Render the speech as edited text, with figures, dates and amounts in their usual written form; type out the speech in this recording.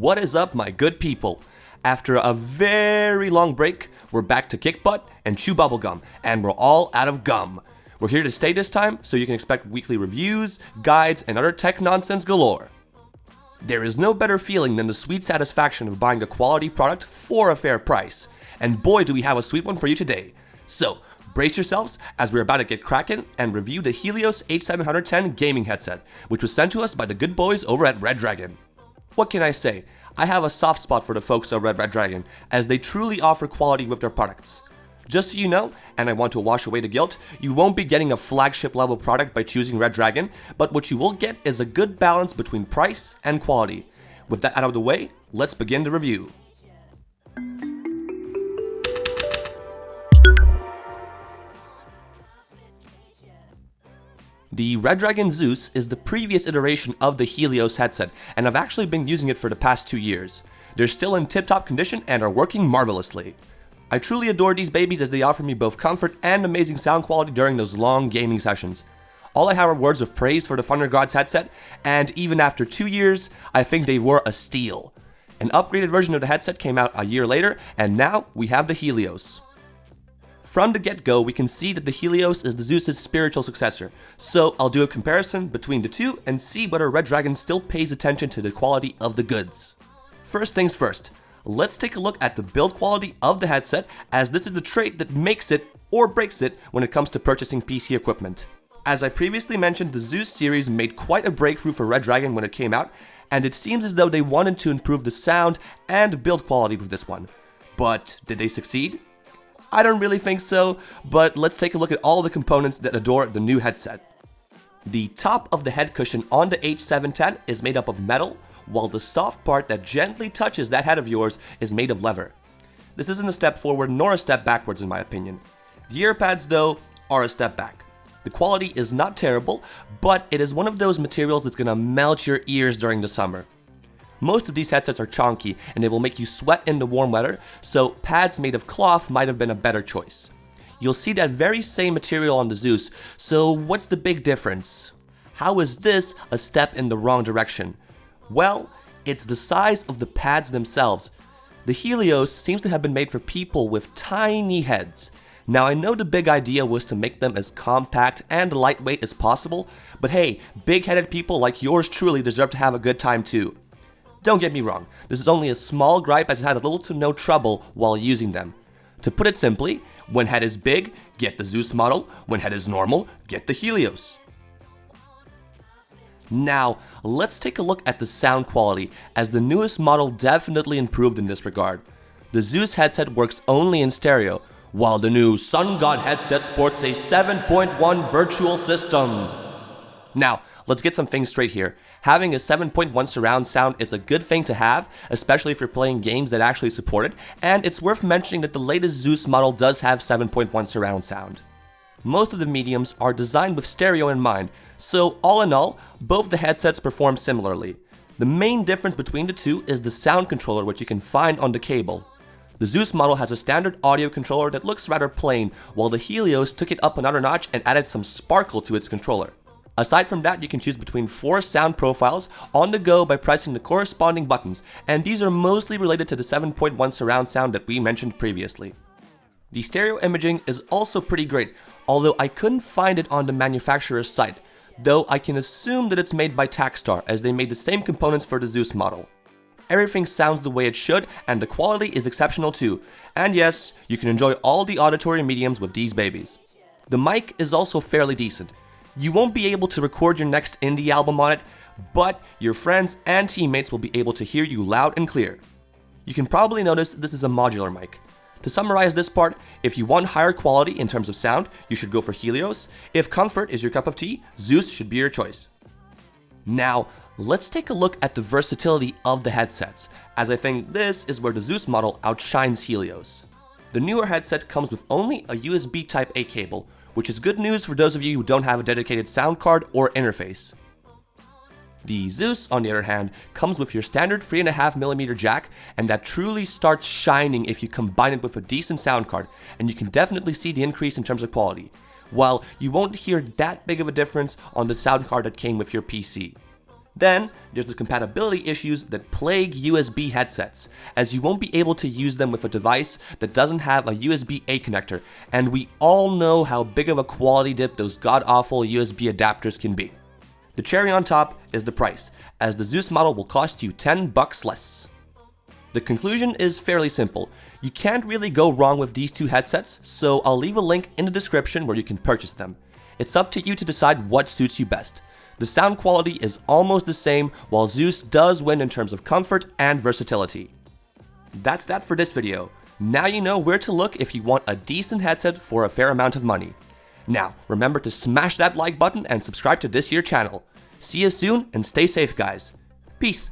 What is up, my good people? After a very long break, we're back to kick butt and chew bubblegum, and we're all out of gum. We're here to stay this time, so you can expect weekly reviews, guides, and other tech nonsense galore. There is no better feeling than the sweet satisfaction of buying a quality product for a fair price. And boy, do we have a sweet one for you today. So, brace yourselves as we're about to get cracking and review the Helios H710 gaming headset, which was sent to us by the good boys over at REDRAGON. What can I say? I have a soft spot for the folks over at REDRAGON, as they truly offer quality with their products. Just so you know, and I want to wash away the guilt, you won't be getting a flagship level product by choosing REDRAGON, but what you will get is a good balance between price and quality. With that out of the way, let's begin the review. The REDRAGON ZEUS is the previous iteration of the Helios headset, and I've actually been using it for the past 2 years. They're still in tip-top condition and are working marvelously. I truly adore these babies as they offer me both comfort and amazing sound quality during those long gaming sessions. All I have are words of praise for the Thunder Gods headset, and even after 2 years, I think they were a steal. An upgraded version of the headset came out a year later, and now we have the Helios. From the get-go, we can see that the Helios is the ZEUS' spiritual successor, so I'll do a comparison between the two and see whether REDRAGON still pays attention to the quality of the goods. First things first, let's take a look at the build quality of the headset, as this is the trait that makes it or breaks it when it comes to purchasing PC equipment. As I previously mentioned, the ZEUS series made quite a breakthrough for REDRAGON when it came out, and it seems as though they wanted to improve the sound and build quality with this one. But did they succeed? I don't really think so, but let's take a look at all the components that adorn the new headset. The top of the head cushion on the H710 is made up of metal, while the soft part that gently touches that head of yours is made of leather. This isn't a step forward nor a step backwards in my opinion. The ear pads, though, are a step back. The quality is not terrible, but it is one of those materials that's gonna melt your ears during the summer. Most of these headsets are chonky, and they will make you sweat in the warm weather, so pads made of cloth might have been a better choice. You'll see that very same material on the ZEUS, so what's the big difference? How is this a step in the wrong direction? Well, it's the size of the pads themselves. The Helios seems to have been made for people with tiny heads. Now I know the big idea was to make them as compact and lightweight as possible, but hey, big-headed people like yours truly deserve to have a good time too. Don't get me wrong, this is only a small gripe as I had little to no trouble while using them. To put it simply, when head is big, get the ZEUS model, when head is normal, get the Helios. Now, let's take a look at the sound quality, as the newest model definitely improved in this regard. The ZEUS headset works only in stereo, while the new Sun God headset sports a 7.1 virtual system. Now, let's get some things straight here. Having a 7.1 surround sound is a good thing to have, especially if you're playing games that actually support it, and it's worth mentioning that the latest ZEUS model does have 7.1 surround sound. Most of the mediums are designed with stereo in mind, so all in all, both the headsets perform similarly. The main difference between the two is the sound controller, which you can find on the cable. The ZEUS model has a standard audio controller that looks rather plain, while the Helios took it up another notch and added some sparkle to its controller. Aside from that, you can choose between 4 sound profiles on the go by pressing the corresponding buttons, and these are mostly related to the 7.1 surround sound that we mentioned previously. The stereo imaging is also pretty great, although I couldn't find it on the manufacturer's site, though I can assume that it's made by Takstar, as they made the same components for the ZEUS model. Everything sounds the way it should, and the quality is exceptional too, and yes, you can enjoy all the auditory mediums with these babies. The mic is also fairly decent. You won't be able to record your next indie album on it, but your friends and teammates will be able to hear you loud and clear. You can probably notice this is a modular mic. To summarize this part, if you want higher quality in terms of sound, you should go for Helios. If comfort is your cup of tea, ZEUS should be your choice. Now, let's take a look at the versatility of the headsets, as I think this is where the ZEUS model outshines Helios. The newer headset comes with only a USB Type-A cable, which is good news for those of you who don't have a dedicated sound card or interface. The ZEUS, on the other hand, comes with your standard 3.5mm jack, and that truly starts shining if you combine it with a decent sound card, and you can definitely see the increase in terms of quality, while you won't hear that big of a difference on the sound card that came with your PC. Then, there's the compatibility issues that plague USB headsets, as you won't be able to use them with a device that doesn't have a USB-A connector, and we all know how big of a quality dip those god-awful USB adapters can be. The cherry on top is the price, as the ZEUS model will cost you $10 less. The conclusion is fairly simple. You can't really go wrong with these two headsets, so I'll leave a link in the description where you can purchase them. It's up to you to decide what suits you best. The sound quality is almost the same, while ZEUS does win in terms of comfort and versatility. That's that for this video. Now you know where to look if you want a decent headset for a fair amount of money. Now, remember to smash that like button and subscribe to this here channel. See you soon and stay safe, guys. Peace.